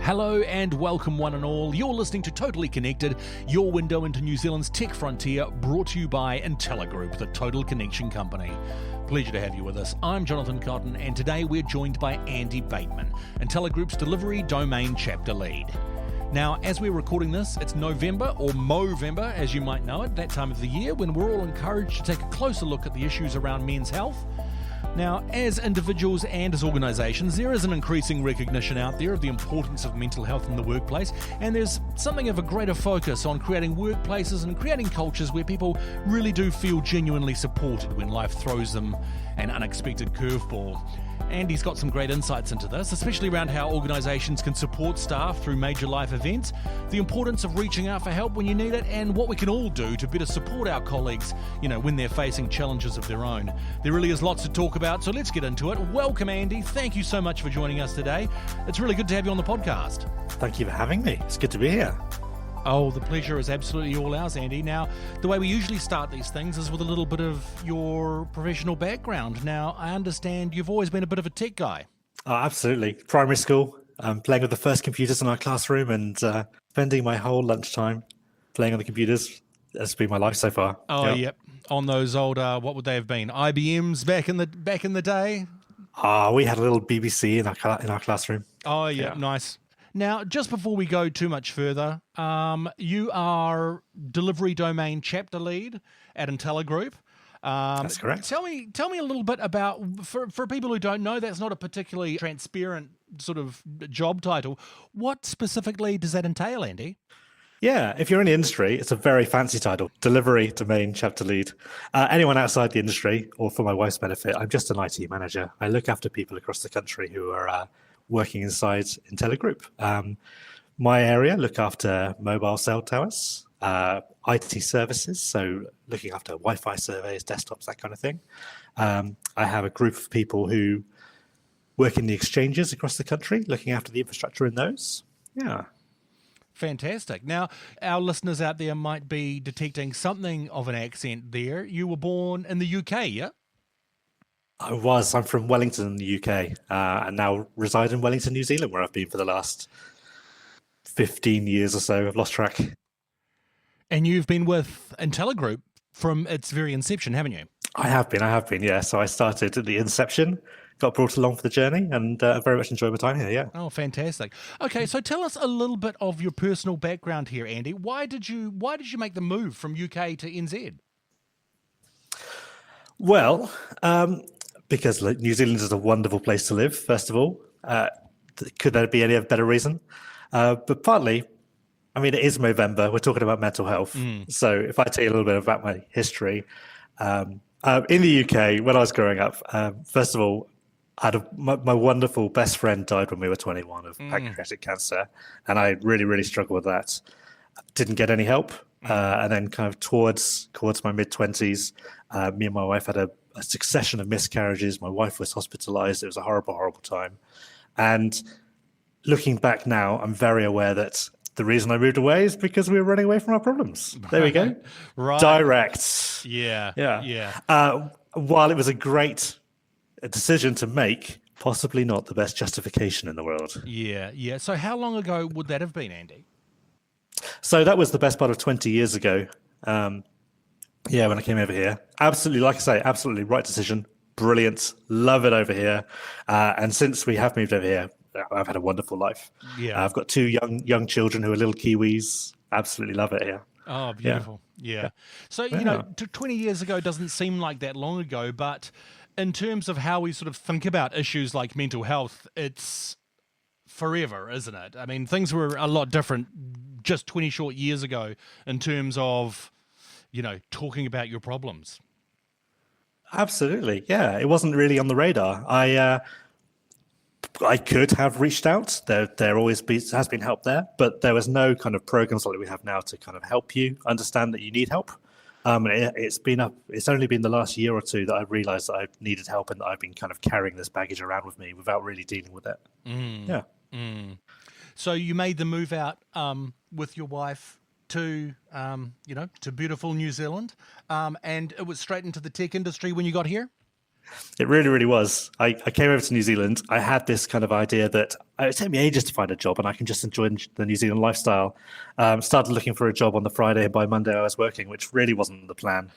Hello and welcome one and all. You're listening to Totally Connected, your window into New Zealand's tech frontier, brought to you by Entelar Group, the Total Connection company. Pleasure to have you with us. I'm Jonathan Cotton, and today we're joined by Andy Bateman, Entelar Group's Delivery Domain Chapter Lead. Now, as we're recording this, it's November, or Movember, as you might know it, that time of the year when we're all encouraged to take a closer look at the issues around men's health. Now, as individuals and as organisations, there is an increasing recognition out there of the importance of mental health in the workplace, and there's something of a greater focus on creating workplaces and creating cultures where people really do feel genuinely supported when life throws them an unexpected curveball. Andy's got some great insights into this, especially around how organisations can support staff through major life events, the importance of reaching out for help when you need it, and what we can all do to better support our colleagues, when they're facing challenges of their own. There really is lots to talk about, so let's get into it. Welcome, Andy. Thank you so much for joining us today. It's really good to have you on the podcast. Thank you for having me. It's good to be here. Oh, the pleasure is absolutely all ours, Andy. Now, the way we usually start these things is with a little bit of your professional background. Now, I understand you've always been a bit of a tech guy. Oh, absolutely. Primary school, playing with the first computers in our classroom and spending my whole lunchtime playing on the computers. That's been my life so far. Oh, yep. On those old, what would they have been? IBMs back in the day? We had a little BBC in our classroom. Oh, yeah. Nice. Now, just before we go too much further, you are Delivery Domain Chapter Lead at Entelar Group. That's correct. Tell me a little bit about, for people who don't know, that's not a particularly transparent sort of job title. What specifically does that entail, Andy? Yeah, if you're in the industry, it's a very fancy title, Delivery Domain Chapter Lead. Anyone outside the industry, or for my wife's benefit, I'm just an IT manager. I look after people across the country who are working inside Entelar Group. My area, look after mobile cell towers, IT services, so looking after Wi-Fi surveys, desktops, that kind of thing. I have a group of people who work in the exchanges across the country, looking after the infrastructure in those. Yeah. Fantastic. Now, our listeners out there might be detecting something of an accent there. You were born in the UK, yeah? I'm from Wellington in the UK, and now reside in Wellington, New Zealand, where I've been for the last 15 years or so. I've lost track. And you've been with Entelar Group from its very inception, haven't you? I have been, yeah. So I started at the inception, got brought along for the journey, and very much enjoyed my time here, yeah. Oh, fantastic. Okay, so tell us a little bit of your personal background here, Andy. Why did you make the move from UK to NZ? Well, because New Zealand is a wonderful place to live, first of all. Could there be any better reason? But partly, it is Movember. We're talking about mental health. So if I tell you a little bit about my history, in the UK, when I was growing up, first of all, my wonderful best friend died when we were 21 of pancreatic cancer. And I really, really struggled with that. Didn't get any help. And then kind of towards my mid-20s, me and my wife had a succession of miscarriages. My wife was hospitalized. It was a horrible, horrible time. And looking back now, I'm very aware that the reason I moved away is because we were running away from our problems. There we go. Right. Direct. Yeah. While it was a great decision to make, possibly not the best justification in the world. Yeah. So how long ago would that have been, Andy? So that was the best part of 20 years ago. When I came over here. Absolutely, like I say, absolutely right decision. Brilliant. Love it over here. And since we have moved over here, I've had a wonderful life. Yeah. I've got two young children who are little Kiwis. Absolutely love it here. Oh, beautiful. Yeah. So, 20 years ago doesn't seem like that long ago, but in terms of how we sort of think about issues like mental health, it's forever, isn't it? Things were a lot different just 20 short years ago in terms of talking about your problems. Absolutely, yeah. It wasn't really on the radar. I could have reached out. There always has been help there, but there was no kind of programs like we have now to kind of help you understand that you need help. It's only been the last year or two that I've realised that I've needed help and that I've been kind of carrying this baggage around with me without really dealing with it. Yeah. So you made the move out with your wife to beautiful New Zealand, and it was straight into the tech industry when you got here? It really, really was. I came over to New Zealand. I had this kind of idea that it would take me ages to find a job and I can just enjoy the New Zealand lifestyle. Started looking for a job on the Friday, and by Monday I was working, which really wasn't the plan.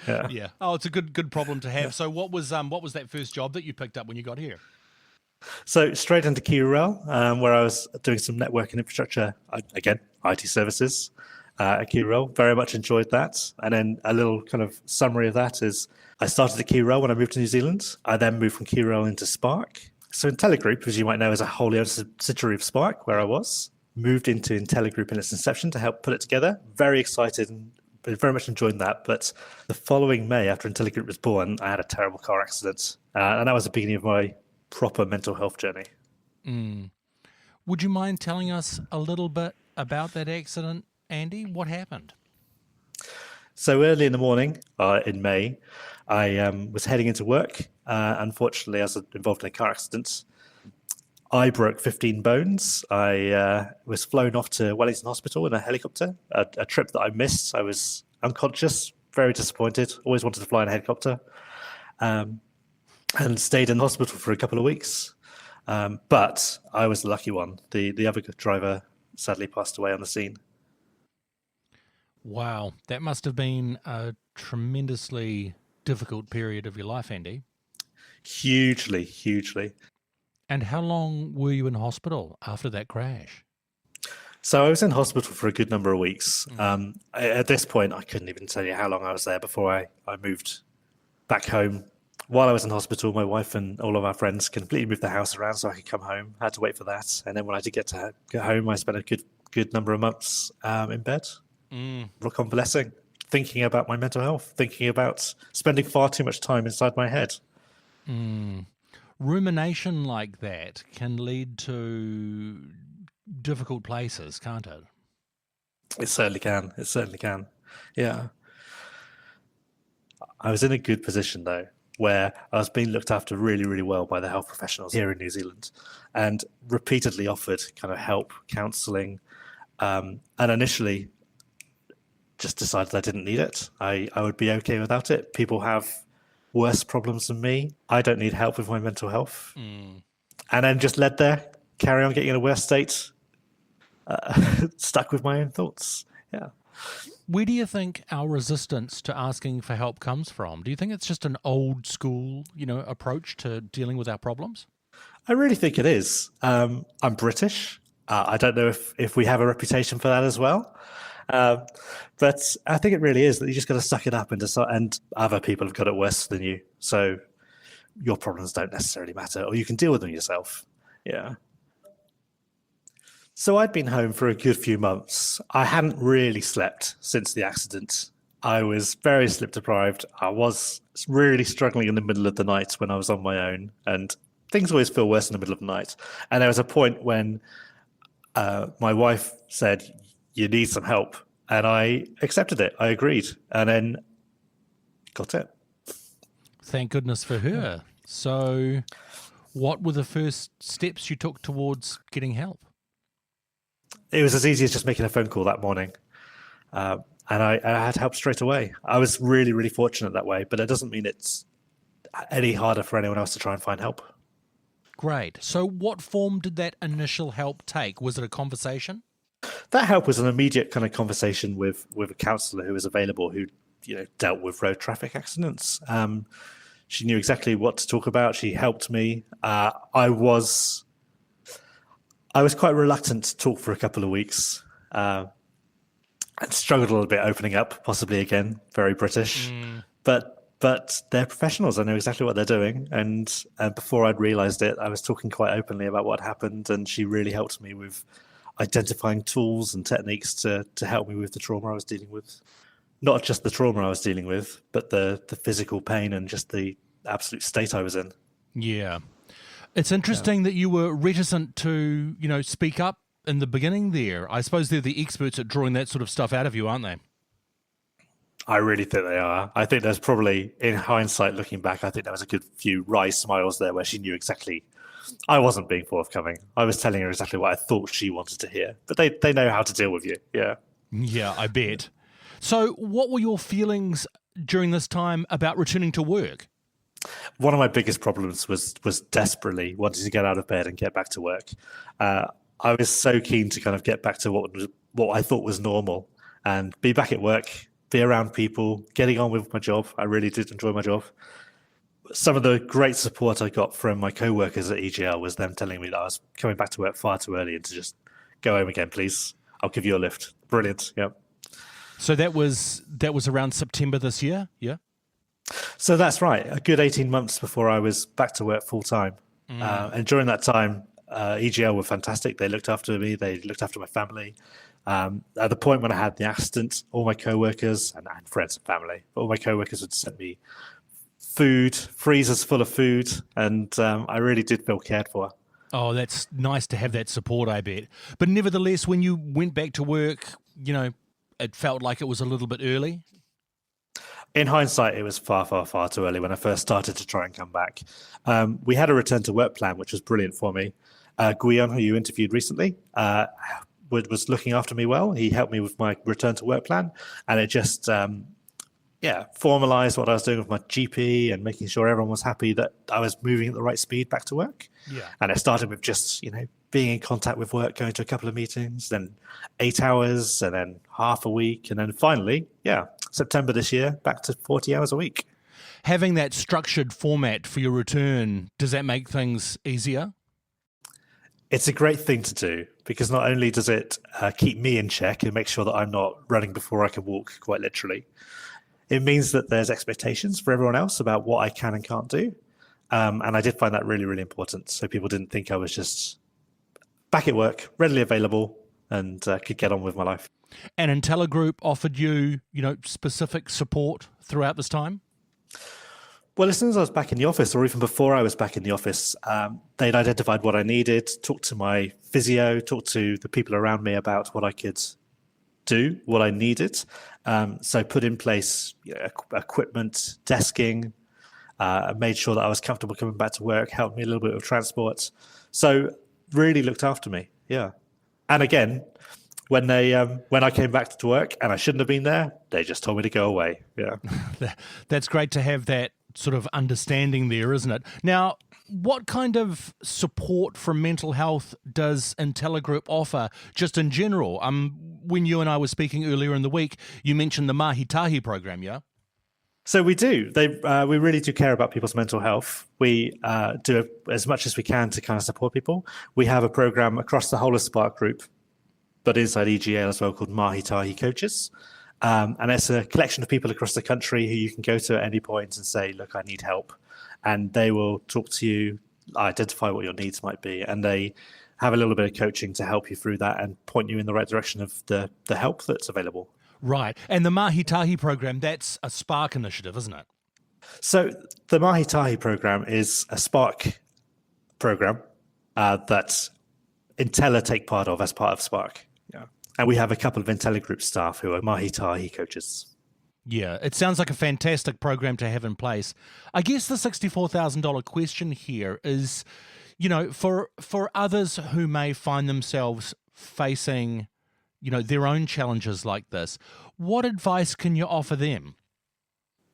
Yeah. Yeah. Oh, it's a good problem to have. So what was that first job that you picked up when you got here? So straight into QRL, where I was doing some network and infrastructure, again, IT services at QRL. Very much enjoyed that. And then a little kind of summary of that is I started at QRL when I moved to New Zealand. I then moved from QRL into Spark. So Entelar Group, as you might know, is a wholly owned subsidiary of Spark, where I was. Moved into Entelar Group in its inception to help put it together. Very excited and very much enjoyed that. But the following May, after Entelar Group was born, I had a terrible car accident. And that was the beginning of my proper mental health journey. Would you mind telling us a little bit about that accident, Andy? What happened? So early in the morning in May, I was heading into work. Unfortunately, I was involved in a car accident. I broke 15 bones. I was flown off to Wellington Hospital in a helicopter, a trip that I missed. I was unconscious, very disappointed, always wanted to fly in a helicopter. And stayed in hospital for a couple of weeks. But I was the lucky one. The other driver sadly passed away on the scene. Wow, that must have been a tremendously difficult period of your life, Andy. Hugely, hugely. And how long were you in hospital after that crash? So I was in hospital for a good number of weeks. At this point, I couldn't even tell you how long I was there before I moved back home. While I was in hospital, my wife and all of our friends completely moved the house around so I could come home. I had to wait for that. And then when I did get home, I spent a good number of months in bed, convalescing, thinking about my mental health, thinking about spending far too much time inside my head. Rumination like that can lead to difficult places, can't it? It certainly can. It certainly can. Yeah. I was in a good position, though, where I was being looked after really, really well by the health professionals here in New Zealand and repeatedly offered kind of help, counselling, and initially just decided I didn't need it. I would be okay without it. People have worse problems than me. I don't need help with my mental health. And then just led there, carry on getting in a worse state, stuck with my own thoughts. Yeah. Where do you think our resistance to asking for help comes from? Do you think it's just an old school, approach to dealing with our problems? I really think it is. I'm British. I don't know if we have a reputation for that as well. But I think it really is that you just got to suck it up and decide, and other people have got it worse than you. So your problems don't necessarily matter, or you can deal with them yourself. Yeah. So I'd been home for a good few months. I hadn't really slept since the accident. I was very sleep deprived. I was really struggling in the middle of the night when I was on my own, and things always feel worse in the middle of the night. And there was a point when my wife said, "You need some help," and I accepted it. I agreed, and then got it. Thank goodness for her. So what were the first steps you took towards getting help? It was as easy as just making a phone call that morning. And I had help straight away. I was really, really fortunate that way, but it doesn't mean it's any harder for anyone else to try and find help. Great. So what form did that initial help take? Was it a conversation? That help was an immediate kind of conversation with a counsellor who was available, who dealt with road traffic accidents. She knew exactly what to talk about. She helped me. I was quite reluctant to talk for a couple of weeks. And struggled a little bit opening up, possibly again, very British. But they're professionals. I know exactly what they're doing. And before I'd realised it, I was talking quite openly about what happened, and she really helped me with identifying tools and techniques to help me with the trauma I was dealing with. Not just the trauma I was dealing with, but the physical pain and just the absolute state I was in. Yeah. It's interesting that you were reticent to, speak up in the beginning there. I suppose they're the experts at drawing that sort of stuff out of you, aren't they? I really think they are. I think there's probably, in hindsight, looking back, I think there was a good few wry smiles there where she knew exactly. I wasn't being forthcoming. I was telling her exactly what I thought she wanted to hear. But they know how to deal with you. Yeah. Yeah, I bet. So what were your feelings during this time about returning to work? One of my biggest problems was desperately wanting to get out of bed and get back to work. I was so keen to kind of get back to what I thought was normal and be back at work, be around people, getting on with my job. I really did enjoy my job. Some of the great support I got from my co-workers at EGL was them telling me that I was coming back to work far too early and to just go home again, please. I'll give you a lift. Brilliant. Yep. So that was around September this year, yeah? So that's right. A good 18 months before I was back to work full time. And during that time, EGL were fantastic. They looked after me. They looked after my family. At the point when I had the accident, all my co-workers and friends and family, all my co-workers would send me food, freezers full of food. And I really did feel cared for. Oh, that's nice to have that support, I bet. But nevertheless, when you went back to work, it felt like it was a little bit early. In hindsight, it was far, far, far too early when I first started to try and come back. We had a return to work plan, which was brilliant for me. Guion, who you interviewed recently, was looking after me well. He helped me with my return to work plan, and it just, formalized what I was doing with my GP and making sure everyone was happy that I was moving at the right speed back to work. Yeah. And it started with just, being in contact with work, going to a couple of meetings, then 8 hours, and then half a week. And then finally, September this year, back to 40 hours a week. Having that structured format for your return, does that make things easier? It's a great thing to do because not only does it keep me in check and make sure that I'm not running before I can walk, quite literally, it means that there's expectations for everyone else about what I can and can't do. And I did find that really, really important. So people didn't think I was just back at work, readily available, and could get on with my life. And Entelar Group offered you, specific support throughout this time? Well, as soon as I was back in the office, or even before I was back in the office, they'd identified what I needed, talked to my physio, talked to the people around me about what I could do, what I needed. So put in place equipment, desking, made sure that I was comfortable coming back to work, helped me a little bit with transport. So really looked after me, yeah. And again, when I came back to work and I shouldn't have been there, they just told me to go away, yeah. That's great to have that sort of understanding there, isn't it? Now, what kind of support from mental health does Entelar Group offer, just in general? When you and I were speaking earlier in the week, you mentioned the Mahi Tahi program, yeah? So we do. We really do care about people's mental health. We do as much as we can to kind of support people. We have a program across the whole of Spark Group, but inside EGL as well, called Mahi Tahi Coaches. And it's a collection of people across the country who you can go to at any point and say, look, I need help. And they will talk to you, identify what your needs might be. And they have a little bit of coaching to help you through that and point you in the right direction of the help that's available. Right. And the Mahi Tahi program, that's a Spark initiative, isn't it? So the Mahi Tahi program is a Spark program that Entelar take part of as part of Spark. Yeah. And we have a couple of Entelar Group staff who are Mahi Tahi coaches. Yeah, it sounds like a fantastic program to have in place. I guess the $64,000 question here is, for others who may find themselves facing their own challenges like this, what advice can you offer them?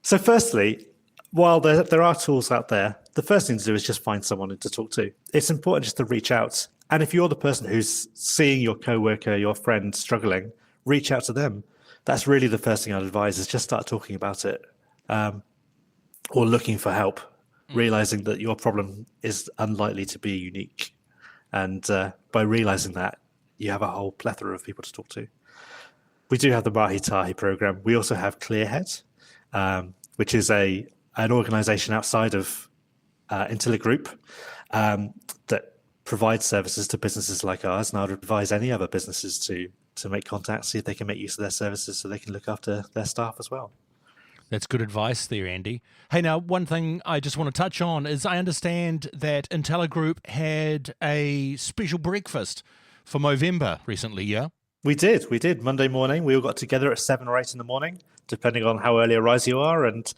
So firstly, while there are tools out there, the first thing to do is just find someone to talk to. It's important just to reach out. And if you're the person who's seeing your coworker, your friend struggling, reach out to them. That's really the first thing I'd advise, is just start talking about it, or looking for help, realizing that your problem is unlikely to be unique. And by realizing that, you have a whole plethora of people to talk to. We do have the Mahi Tahi program. We also have Clearhead, which is an organization outside of Entelar Group that provides services to businesses like ours. And I would advise any other businesses to make contact, see if they can make use of their services so they can look after their staff as well. That's good advice there, Andy. Hey, now, one thing I just want to touch on is I understand that Entelar Group had a special breakfast for Movember recently, yeah? We did. Monday morning, we all got together at 7 or 8 in the morning, depending on how early a rise you are. And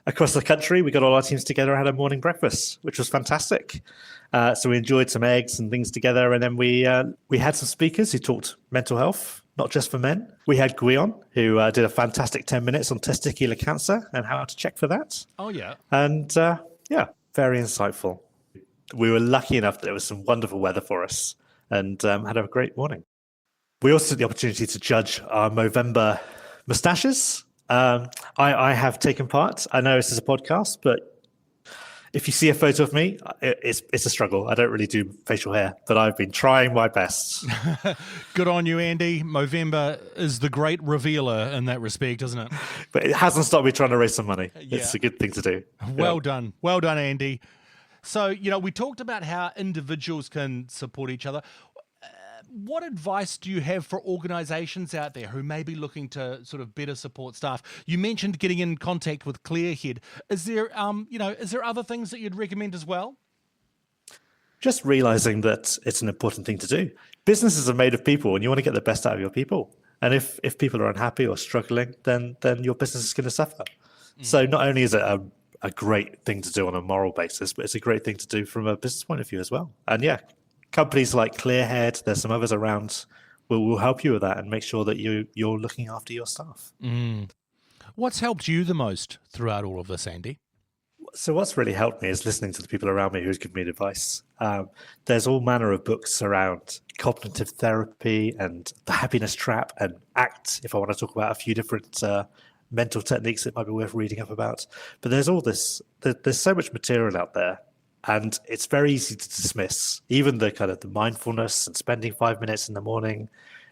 across the country, we got all our teams together and had a morning breakfast, which was fantastic. So we enjoyed some eggs and things together. And then we had some speakers who talked mental health. not just for men. We had Guion, who did a fantastic 10 minutes on testicular cancer and how to check for that. Oh, yeah. And very insightful. We were lucky enough that there was some wonderful weather for us and had a great morning. We also had the opportunity to judge our Movember moustaches. I have taken part. I know this is a podcast, but if you see a photo of me, it's a struggle. I don't really do facial hair, but I've been trying my best. Good on you, Andy. Movember is the great revealer in that respect, isn't it? But it hasn't stopped me trying to raise some money. Yeah. It's a good thing to do. Well done. Well done, Andy. So, we talked about how individuals can support each other. What advice do you have for organisations out there who may be looking to sort of better support staff? You mentioned getting in contact with Clearhead. Is there, is there other things that you'd recommend as well? Just realising that it's an important thing to do. Businesses are made of people, and you want to get the best out of your people. And if people are unhappy or struggling, then your business is going to suffer. So not only is it a great thing to do on a moral basis, but it's a great thing to do from a business point of view as well. And companies like Clearhead, there's some others around, will help you with that and make sure that you're looking after your staff. What's helped you the most throughout all of this, Andy? So what's really helped me is listening to the people around me who's given me advice. There's all manner of books around cognitive therapy and the happiness trap and ACT, if I want to talk about a few different mental techniques it might be worth reading up about. But there's all this, there's so much material out there. And it's very easy to dismiss, even the kind of the mindfulness and spending 5 minutes in the morning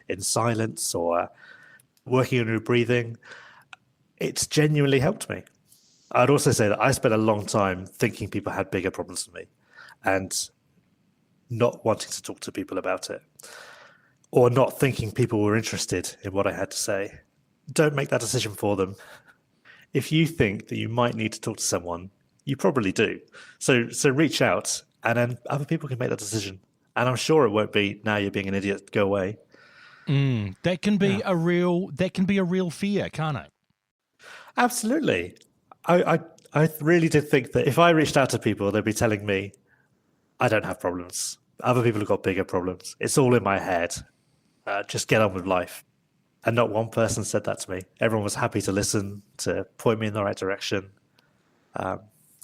in silence or working on your breathing. It's genuinely helped me. I'd also say that I spent a long time thinking people had bigger problems than me and not wanting to talk to people about it or not thinking people were interested in what I had to say. Don't make that decision for them. If you think that you might need to talk to someone, you probably do. So reach out, and then other people can make that decision. And I'm sure it won't be, now you're being an idiot, go away. That can be a real fear, can't it? Absolutely. I really did think that if I reached out to people, they'd be telling me, I don't have problems. Other people have got bigger problems. It's all in my head. Just get on with life. And not one person said that to me. Everyone was happy to listen, to point me in the right direction.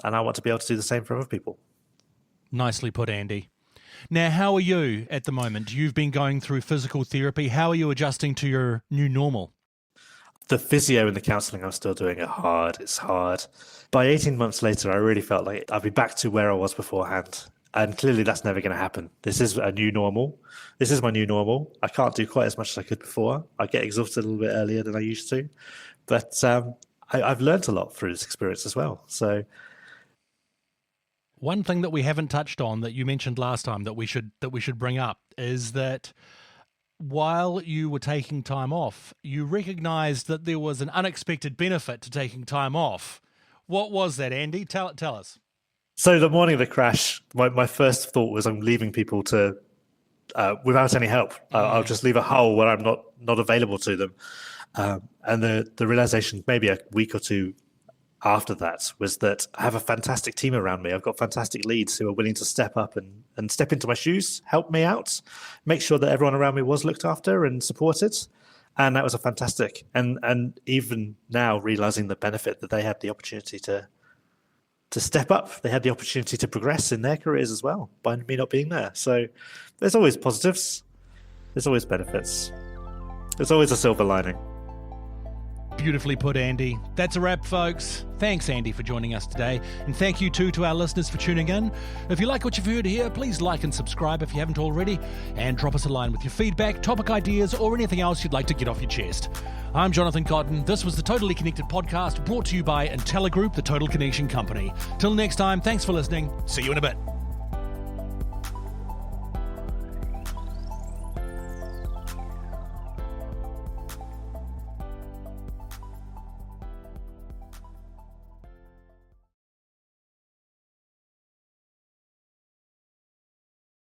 And I want to be able to do the same for other people. Nicely put, Andy. Now, how are you at the moment? You've been going through physical therapy. How are you adjusting to your new normal? The physio and the counselling I'm still doing are hard. It's hard. By 18 months later, I really felt like I'd be back to where I was beforehand. And clearly that's never going to happen. This is a new normal. This is my new normal. I can't do quite as much as I could before. I get exhausted a little bit earlier than I used to. But I've learned a lot through this experience as well. So one thing that we haven't touched on that you mentioned last time that we should bring up is that while you were taking time off, you recognized that there was an unexpected benefit to taking time off. What was that, Andy? Tell us. So the morning of the crash, my first thought was I'm leaving people to without any help. I'll just leave a hole where I'm not available to them. And the realization maybe a week or two after that was that I have a fantastic team around me. I've got fantastic leads who are willing to step up and step into my shoes, help me out, make sure that everyone around me was looked after and supported. And that was a fantastic. And even now, realizing the benefit that they had the opportunity to step up, they had the opportunity to progress in their careers as well by me not being there. So there's always positives. There's always benefits. There's always a silver lining. Beautifully put, Andy. That's a wrap, folks. Thanks, Andy, for joining us today. And thank you, too, to our listeners for tuning in. If you like what you've heard here, please like and subscribe if you haven't already. And drop us a line with your feedback, topic ideas, or anything else you'd like to get off your chest. I'm Jonathan Cotton. This was the Totally Connected podcast brought to you by Entelar Group, the Total Connection Company. Till next time, thanks for listening. See you in a bit.